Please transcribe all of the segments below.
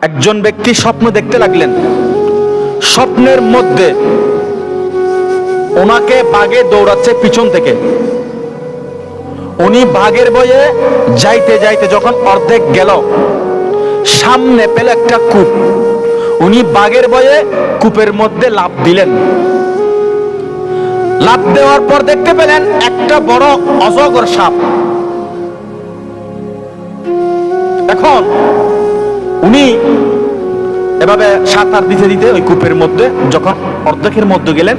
একজন ব্যক্তি স্বপ্ন দেখতে লাগলেন। স্বপ্নের মধ্যে ওনাকে বাঘে দৌড়াচ্ছে পিছন থেকে। উনি বাঘের ভয়ে যাইতে যাইতে যখন অর্ধেক গেল, সামনে পেল একটা কূপ। উনি বাঘের ভয়ে কূপের মধ্যে লাফ দিলেন। লাফ দেওয়ার পর দেখতে পেলেন একটা বড় অজগর সাপ। এখন উনি এভাবে সাঁতার দিতে দিতে ওই কূপের মধ্যে যখন অর্ধেকের মধ্যে গেলেন,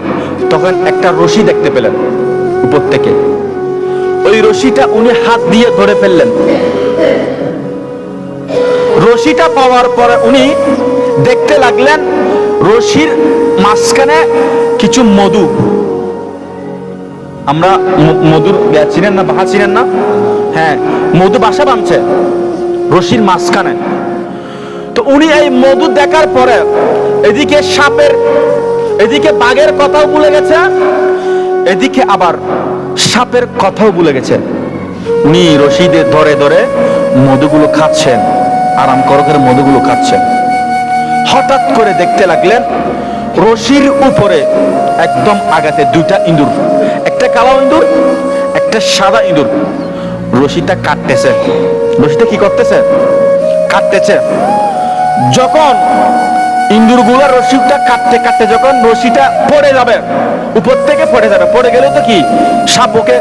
তখন একটা রশি দেখতে পেলেন উপর থেকে। ওই রশিটা উনি হাত দিয়ে ধরে ফেললেন। রশিটা পাওয়ার পরে উনি দেখতে লাগলেন রশির মাঝখানে কিছু মধু। আমরা মধুর চিনেন না, বাসা চিনেন না? হ্যাঁ, মধু বাসা বাঁধছে রশির মাঝখানে। তো উনি এই মধু দেখার পরে এদিকে সাপের, এদিকে বাঘের কথাও ভুলে গেছে, এদিকে আবার সাপের কথাও ভুলে গেছে। উনি রশিদের ধরে ধরে মধুগুলো খাচ্ছেন, আরাম করে মধুগুলো খাচ্ছেন। হঠাৎ করে দেখতে লাগলেন রশির উপরে একদম আগাতে দুইটা ইঁদুর, একটা কালো ইঁদুর, একটা সাদা ইঁদুর রশিটা কাটতেছে। রশিটা কি করতেছে? কাটতেছে। যখন ইঁদুরগুলো রশিটা কাটতে কাটতে যখন রশিটা পড়ে যাবে, উপর থেকে পড়ে যাবে, পড়ে গেলে তো কি সাপ ওকে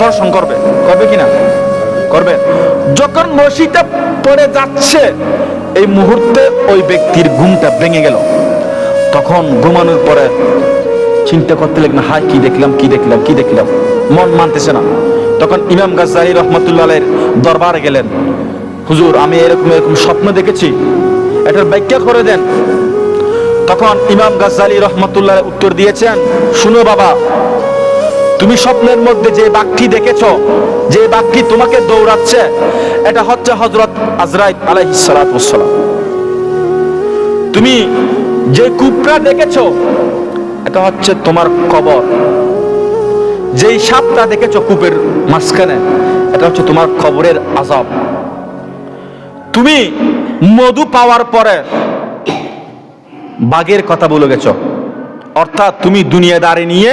দর্শন করবে, করবে কিনা? করবে। যখন রশিটা পড়ে যাচ্ছে, এই মুহূর্তে ওই ব্যক্তির ঘুমটা ভেঙে গেল। তখন ঘুমানোর পরে চিন্তা করতে লাগলেন, হায় কি দেখলাম, কি দেখলাম, কি দেখলাম, মন মানতেছে না। তখন ইমাম গাজ্জালী রহমতুল্লাহ আলাইহির দরবারে গেলেন, হুজুর আমি এরকম এরকম স্বপ্ন দেখেছি, এটার ব্যাখ্যা করে দেন। তখন ইমাম গাজ্জালী রহমতুল্লাহ উত্তর দিয়েছেন, শুনো বাবা, তুমি স্বপ্নের মধ্যে যে বাঘটি দেখেছো, যে বাঘটি তোমাকে দৌড়াচ্ছে, এটা হচ্ছে হযরত আজরাইল আলাইহিস সালাতু ওয়াস সালাম। তুমি যে কূপটা দেখেছো, এটা হচ্ছে তোমার কবর। যেই সাপটা দেখেছো কূপের মাঝখানে, এটা হচ্ছে তোমার কবরের আযাব। তুমি মধু পাওয়ার পরে বাঘের কথা বলে গেছো, অর্থাৎ তুমি দুনিয়াদারি নিয়ে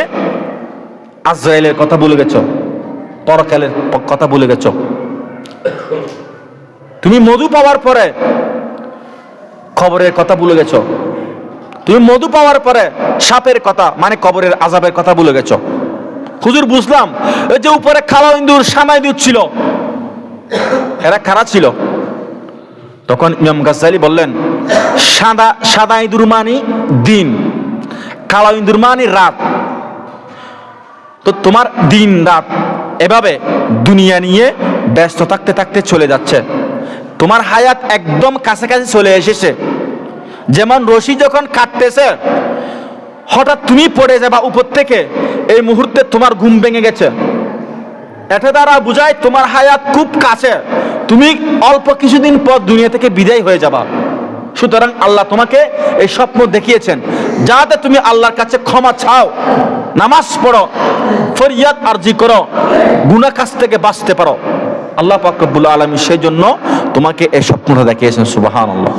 আজরাইলের কথা বলে গেছো, পরকালের কথা বলে গেছো। তুমি মধু পাওয়ার পরে কবরের কথা ভুলে গেছো। তুমি মধু পাওয়ার পরে সাপের কথা মানে কবরের আযাবের কথা ভুলে গেছো। হুজুর বুঝলাম, এই যে উপরে কালো ইঁদুর, সাদা ইঁদুর ছিল, এরা কারা ছিল? তখন ইমাম গাজ্জালী বললেন, সাদা ইঁদুর মানে দিন, কালো ইঁদুর মানে রাত। তো তোমার দিন রাত এভাবে দুনিয়া নিয়ে ব্যস্ত থাকতে থাকতে চলে যাচ্ছে। তোমার হায়াত একদম কাছাকাছি চলে এসেছে। যেমন রশি যখন কাটতেছে, হঠাৎ তুমি পড়ে যাবা উপর থেকে, এই মুহূর্তে তোমার ঘুম ভেঙে গেছে। এটা দ্বারা বুঝায় তোমার হায়াত খুব কাছে, তুমি অল্প কিছুদিন পর দুনিয়া থেকে বিদায় হয়ে যাবা। সুতরাং আল্লাহ তোমাকে এই স্বপ্ন দেখিয়েছেন যাতে তুমি আল্লাহর কাছে ক্ষমা চাও, নামাজ পড়ো, ফরিয়াদ আরজি করো, গুনাহ কাজ থেকে বাঁচতে পারো। আল্লাহ পাক রব্বুল আলামিন সেই জন্য তোমাকে এই স্বপ্নটা দেখিয়েছেন। সুবহানাল্লাহ।